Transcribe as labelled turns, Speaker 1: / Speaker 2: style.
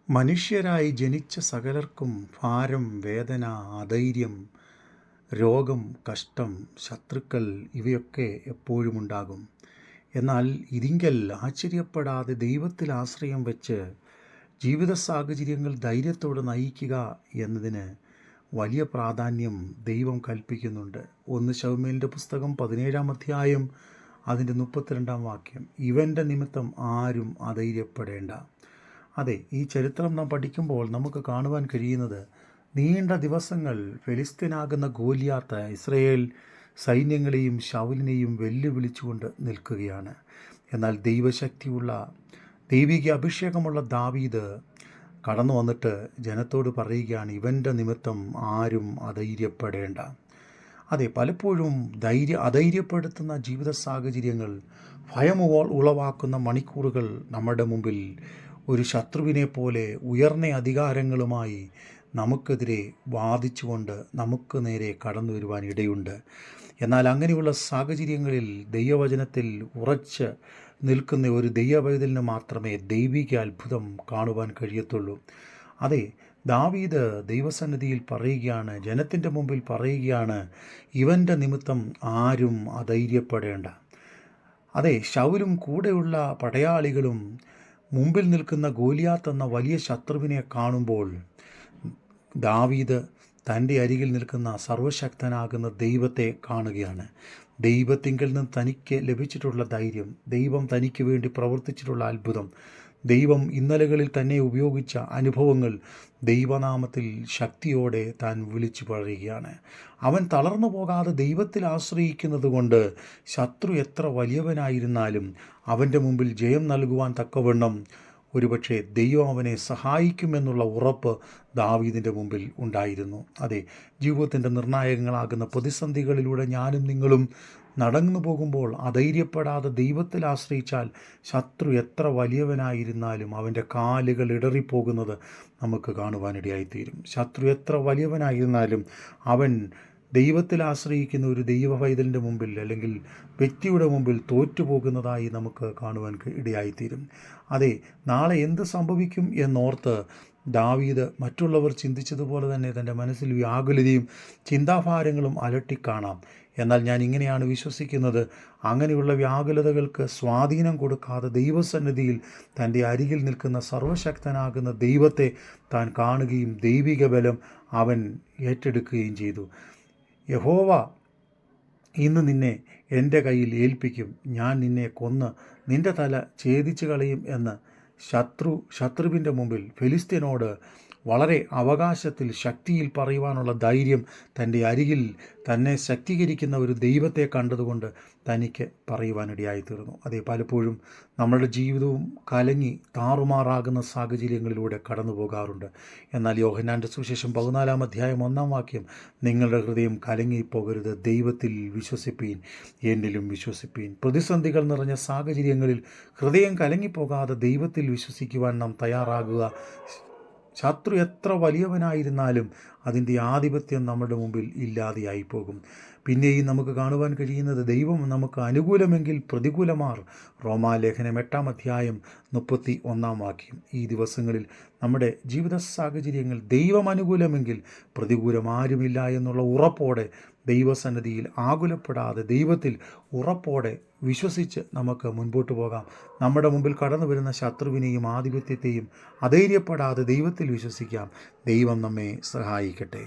Speaker 1: മനുഷ്യരായി ജനിച്ച സകലർക്കും ഭാരം, വേദന, അധൈര്യം, രോഗം, കഷ്ടം, ശത്രുക്കൾ ഇവയൊക്കെ എപ്പോഴും ഉണ്ടാകും. എന്നാൽ ഇതിങ്കൽ ആശ്ചര്യപ്പെടാതെ ദൈവത്തിൽ ആശ്രയം വെച്ച് ജീവിത സാഹചര്യങ്ങൾ ധൈര്യത്തോടെ നയിക്കുക എന്നതിന് വലിയ പ്രാധാന്യം ദൈവം കൽപ്പിക്കുന്നുണ്ട്. 1 ശമൂവേലിൻ്റെ പുസ്തകം 17-ാം അധ്യായം അതിൻ്റെ 32-ാം വാക്യം, ഇവൻ്റെ നിമിത്തം ആരും അധൈര്യപ്പെടേണ്ട. അതെ, ഈ ചരിത്രം നാം പഠിക്കുമ്പോൾ നമുക്ക് കാണുവാൻ കഴിയുന്നത്, നീണ്ട ദിവസങ്ങൾ ഫെലിസ്ത്യനാകുന്ന ഗോലിയാത്ത് ഇസ്രായേൽ സൈന്യങ്ങളെയും ശൗലിനെയും വെല്ലുവിളിച്ചുകൊണ്ട് നിൽക്കുകയാണ്. എന്നാൽ ദൈവശക്തിയുള്ള ദൈവിക അഭിഷേകമുള്ള ദാവീദ് കടന്നു വന്നിട്ട് ജനത്തോട് പറയുകയാണ്, ഇവൻ്റെ നിമിത്തം ആരും അധൈര്യപ്പെടേണ്ട. അതെ, പലപ്പോഴും അധൈര്യപ്പെടുത്തുന്ന ജീവിത സാഹചര്യങ്ങൾ, ഭയം ഉളവാക്കുന്ന മണിക്കൂറുകൾ നമ്മുടെ മുമ്പിൽ ഒരു ശത്രുവിനെ പോലെ ഉയർന്ന അധികാരങ്ങളുമായി നമുക്കെതിരെ വാദിച്ചുകൊണ്ട് നമുക്ക് നേരെ കടന്നു വരുവാൻ ഇടയുണ്ട്. എന്നാൽ അങ്ങനെയുള്ള സാഹചര്യങ്ങളിൽ ദൈവവചനത്തിൽ ഉറച്ച് നിൽക്കുന്ന ഒരു ദൈവപൈതലിന് മാത്രമേ ദൈവിക അത്ഭുതം കാണുവാൻ കഴിയത്തുള്ളൂ. അതെ, ദാവീദ് ദൈവസന്നിധിയിൽ പറയുകയാണ്, ജനത്തിൻ്റെ മുമ്പിൽ പറയുകയാണ്, ഇവൻ്റെ നിമിത്തം ആരും അധൈര്യപ്പെടേണ്ട. അതെ, ശൗലും കൂടെയുള്ള പടയാളികളും മുമ്പിൽ നിൽക്കുന്ന ഗോലിയാത്ത് എന്ന വലിയ ശത്രുവിനെ കാണുമ്പോൾ ദാവീദ് തൻ്റെ അരികിൽ നിൽക്കുന്ന സർവശക്തനാകുന്ന ദൈവത്തെ കാണുകയാണ്. ദൈവത്തിങ്കിൽ നിന്ന് തനിക്ക് ലഭിച്ചിട്ടുള്ള ധൈര്യം, ദൈവം തനിക്ക് വേണ്ടി പ്രവർത്തിച്ചിട്ടുള്ള അത്ഭുതം, ദൈവം ഇന്നലകളിൽ തന്നെ ഉപയോഗിച്ച അനുഭവങ്ങൾ ദൈവനാമത്തിൽ ശക്തിയോടെ താൻ വിളിച്ചു പറയുകയാണ്. അവൻ തളർന്നു പോകാതെ ദൈവത്തിൽ ആശ്രയിക്കുന്നത് കൊണ്ട് ശത്രു എത്ര വലിയവനായിരുന്നാലും അവൻ്റെ മുമ്പിൽ ജയം നൽകുവാൻ തക്കവണ്ണം ഒരുപക്ഷെ ദൈവം അവനെ സഹായിക്കുമെന്നുള്ള ഉറപ്പ് ദാവീദിൻ്റെ മുമ്പിൽ ഉണ്ടായിരുന്നു. അതെ, ജീവിതത്തിൻ്റെ നിർണായകങ്ങളാകുന്ന പ്രതിസന്ധികളിലൂടെ ഞാനും നിങ്ങളും നടന്നു പോകുമ്പോൾ അധൈര്യപ്പെടാതെ ദൈവത്തിൽ ആശ്രയിച്ചാൽ ശത്രു എത്ര വലിയവനായിരുന്നാലും അവൻ്റെ കാലുകൾ ഇടറിപ്പോകുന്നത് നമുക്ക് കാണുവാനിടയായിത്തീരും. ശത്രു എത്ര വലിയവനായിരുന്നാലും അവൻ ദൈവത്തിൽ ആശ്രയിക്കുന്ന ഒരു ദൈവ പൈതലിൻ്റെ മുമ്പിൽ അല്ലെങ്കിൽ വ്യക്തിയുടെ മുമ്പിൽ തോറ്റുപോകുന്നതായി നമുക്ക് കാണുവാൻ ഇടയായിത്തീരും. അതെ, നാളെ എന്ത് സംഭവിക്കും എന്നോർത്ത് ദാവീദ് മറ്റുള്ളവർ ചിന്തിച്ചതുപോലെ തന്നെ തൻ്റെ മനസ്സിൽ വ്യാകുലതയും ചിന്താഭാരങ്ങളും അലട്ടിക്കാണാം. എന്നാൽ ഞാൻ ഇങ്ങനെയാണ് വിശ്വസിക്കുന്നത്, അങ്ങനെയുള്ള വ്യാകുലതകൾക്ക് സ്വാധീനം കൊടുക്കാതെ ദൈവസന്നിധിയിൽ തൻ്റെ അരികിൽ നിൽക്കുന്ന സർവശക്തനാകുന്ന ദൈവത്തെ താൻ കാണുകയും ദൈവിക ബലം അവൻ ഏറ്റെടുക്കുകയും ചെയ്തു. യഹോവ ഇന്ന് നിന്നെ എൻ്റെ കയ്യിൽ ഏൽപ്പിക്കും, ഞാൻ നിന്നെ കൊന്ന് നിൻ്റെ തല ഛേദിച്ചു കളയും എന്ന് ശത്രുവിൻ്റെ മുമ്പിൽ ഫെലിസ്ത്യനോട് വളരെ അവകാശത്തിൽ ശക്തിയിൽ പറയുവാനുള്ള ധൈര്യം തൻ്റെ അരികിൽ തന്നെ ശക്തീകരിക്കുന്ന ഒരു ദൈവത്തെ കണ്ടതുകൊണ്ട് തനിക്ക് പറയുവാനിടയായിത്തീർന്നു. അതേ, പലപ്പോഴും നമ്മളുടെ ജീവിതവും കലങ്ങി താറുമാറാകുന്ന സാഹചര്യങ്ങളിലൂടെ കടന്നു പോകാറുണ്ട്. എന്നാൽ യോഹന്നാൻ്റെ സുവിശേഷം 14-ാം അധ്യായം 1-ാം വാക്യം, നിങ്ങളുടെ ഹൃദയം കലങ്ങിപ്പോകരുത്, ദൈവത്തിൽ വിശ്വസിപ്പീൻ, എന്നിലും വിശ്വസിപ്പീൻ. പ്രതിസന്ധികൾ നിറഞ്ഞ സാഹചര്യങ്ങളിൽ ഹൃദയം കലങ്ങിപ്പോകാതെ ദൈവത്തിൽ വിശ്വസിക്കുവാൻ നാം തയ്യാറാകുക. ശത്രു എത്ര വലിയവനായിരുന്നാലും അതിൻ്റെ ആധിപത്യം നമ്മുടെ മുമ്പിൽ ഇല്ലാതെയായി പോകും. പിന്നെയും നമുക്ക് കാണുവാൻ കഴിയുന്നത്, ദൈവം നമുക്ക് അനുകൂലമെങ്കിൽ പ്രതികൂലമാർ. റോമാലേഖനം 8-ാം അധ്യായം 31-ാം വാക്യം. ഈ ദിവസങ്ങളിൽ നമ്മുടെ ജീവിത സാഹചര്യങ്ങൾ ദൈവം അനുകൂലമെങ്കിൽ പ്രതികൂലം ആരുമില്ല എന്നുള്ള ഉറപ്പോടെ ദൈവസന്നിധിയിൽ ആകുലപ്പെടാതെ ദൈവത്തിൽ ഉറപ്പോടെ വിശ്വസിച്ച് നമുക്ക് മുൻപോട്ട് പോകാം. നമ്മുടെ മുമ്പിൽ കടന്നു വരുന്ന ശത്രുവിനെയും ആധിപത്യത്തെയും അധൈര്യപ്പെടാതെ ദൈവത്തിൽ വിശ്വസിക്കാം. ദൈവം നമ്മെ സഹായിക്കട്ടെ.